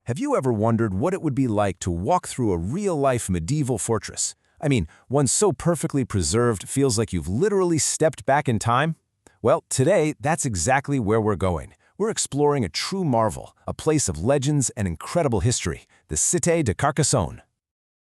Have you ever wondered what it would be like to walk through a real-life medieval fortress? I mean, one so perfectly preserved feels like you've literally stepped back in time? Well, today, that's exactly where we're going. We're exploring a true marvel, a place of legends and incredible history, the Cité de Carcassonne.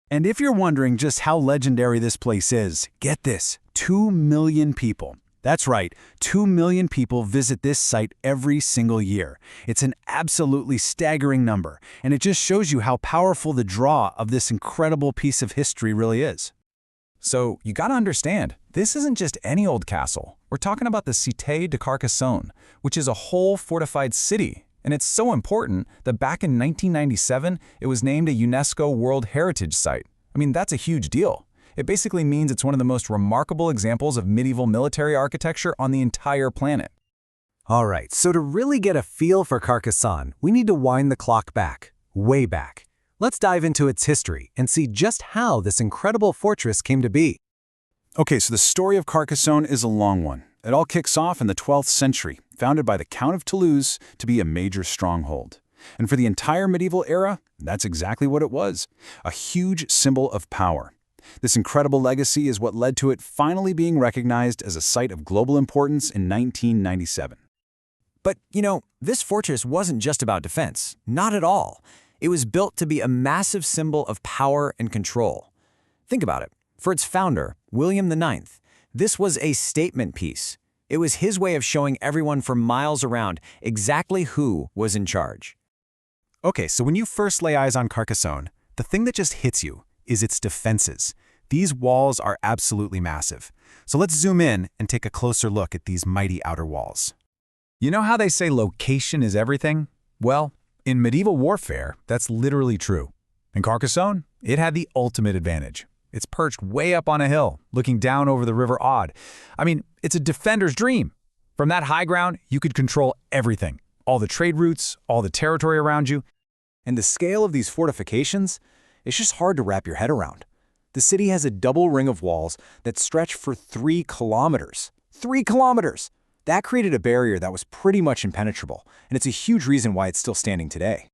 And if you're wondering just how legendary this place is, get this, 2 million people. That's right, 2 million people visit this site every single year. It's an absolutely staggering number, and it just shows you how powerful the draw of this incredible piece of history really is. So you gotta understand, this isn't just any old castle. We're talking about the Cité de Carcassonne, which is a whole fortified city. And it's so important that back in 1997, it was named a UNESCO World Heritage Site. I mean, that's a huge deal. It basically means it's one of the most remarkable examples of medieval military architecture on the entire planet. All right, so to really get a feel for Carcassonne, we need to wind the clock back, way back. Let's dive into its history and see just how this incredible fortress came to be. Okay, so the story of Carcassonne is a long one. It all kicks off in the 12th century, founded by the Count of Toulouse to be a major stronghold. And for the entire medieval era, that's exactly what it was, a huge symbol of power. This incredible legacy is what led to it finally being recognized as a site of global importance in 1997. But, this fortress wasn't just about defense. Not at all. It was built to be a massive symbol of power and control. Think about it. For its founder, William IX, this was a statement piece. It was his way of showing everyone for miles around exactly who was in charge. Okay, so when you first lay eyes on Carcassonne, the thing that just hits you is its defenses. These walls are absolutely massive. So let's zoom in and take a closer look at these mighty outer walls. You know how they say location is everything? Well, in medieval warfare, that's literally true. In Carcassonne, it had the ultimate advantage. It's perched way up on a hill, looking down over the River Aude. I mean, it's a defender's dream. From that high ground, you could control everything. All the trade routes, all the territory around you. And the scale of these fortifications, it's just hard to wrap your head around. The city has a double ring of walls that stretch for 3 kilometers. 3 kilometers! That created a barrier that was pretty much impenetrable, and it's a huge reason why it's still standing today.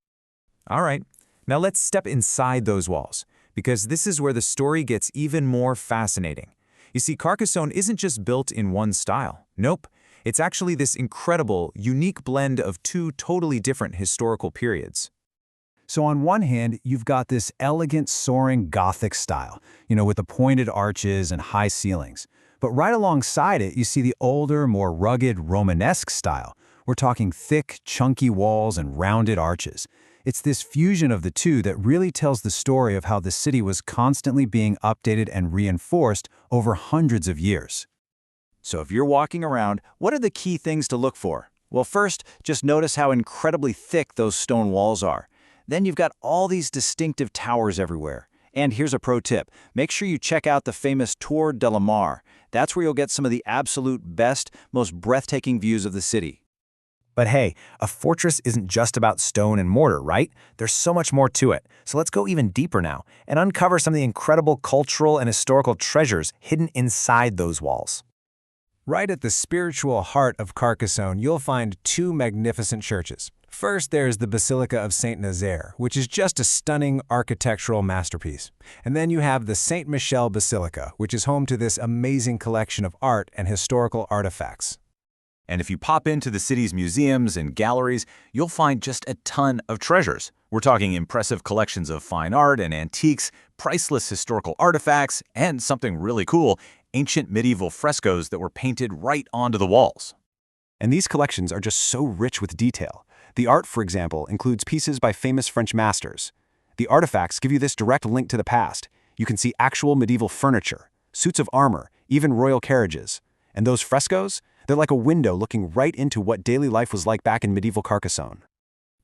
All right, now let's step inside those walls, because this is where the story gets even more fascinating. You see, Carcassonne isn't just built in one style. Nope, it's actually this incredible, unique blend of 2 totally different historical periods. So on one hand, you've got this elegant, soaring Gothic style, with the pointed arches and high ceilings. But right alongside it, you see the older, more rugged Romanesque style. We're talking thick, chunky walls and rounded arches. It's this fusion of the two that really tells the story of how the city was constantly being updated and reinforced over hundreds of years. So if you're walking around, what are the key things to look for? Well, first, just notice how incredibly thick those stone walls are. Then you've got all these distinctive towers everywhere. And here's a pro tip. Make sure you check out the famous Tour de la Mar. That's where you'll get some of the absolute best, most breathtaking views of the city. But hey, a fortress isn't just about stone and mortar, right? There's so much more to it. So let's go even deeper now and uncover some of the incredible cultural and historical treasures hidden inside those walls. Right at the spiritual heart of Carcassonne, you'll find 2 magnificent churches. First, there's the Basilica of Saint Nazaire, which is just a stunning architectural masterpiece. And then you have the Saint Michel Basilica, which is home to this amazing collection of art and historical artifacts. And if you pop into the city's museums and galleries, you'll find just a ton of treasures. We're talking impressive collections of fine art and antiques, priceless historical artifacts, and something really cool, ancient medieval frescoes that were painted right onto the walls. And these collections are just so rich with detail. The art, for example, includes pieces by famous French masters. The artifacts give you this direct link to the past. You can see actual medieval furniture, suits of armor, even royal carriages. And those frescoes? They're like a window looking right into what daily life was like back in medieval Carcassonne.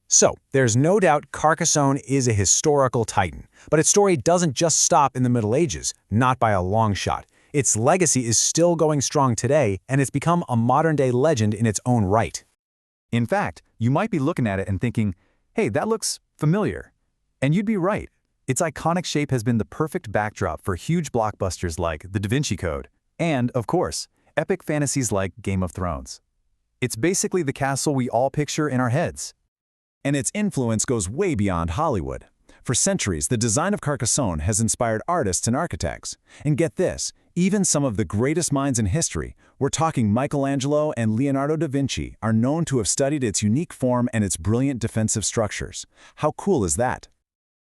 So, there's no doubt Carcassonne is a historical titan. But its story doesn't just stop in the Middle Ages, not by a long shot. Its legacy is still going strong today, and it's become a modern-day legend in its own right. In fact, you might be looking at it and thinking, hey, that looks familiar. And you'd be right. Its iconic shape has been the perfect backdrop for huge blockbusters like The Da Vinci Code, and, of course, epic fantasies like Game of Thrones. It's basically the castle we all picture in our heads. And its influence goes way beyond Hollywood. For centuries, the design of Carcassonne has inspired artists and architects. And get this, even some of the greatest minds in history, we're talking Michelangelo and Leonardo da Vinci, are known to have studied its unique form and its brilliant defensive structures. How cool is that?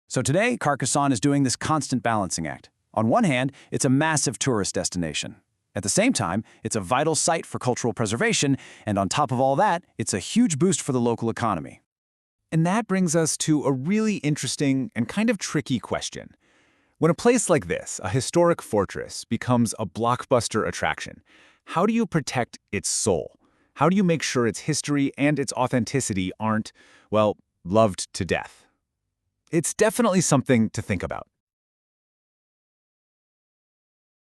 So today, Carcassonne is doing this constant balancing act. On one hand, it's a massive tourist destination. At the same time, it's a vital site for cultural preservation, and on top of all that, it's a huge boost for the local economy. And that brings us to a really interesting and kind of tricky question. When a place like this, a historic fortress, becomes a blockbuster attraction, how do you protect its soul? How do you make sure its history and its authenticity aren't, well, loved to death? It's definitely something to think about.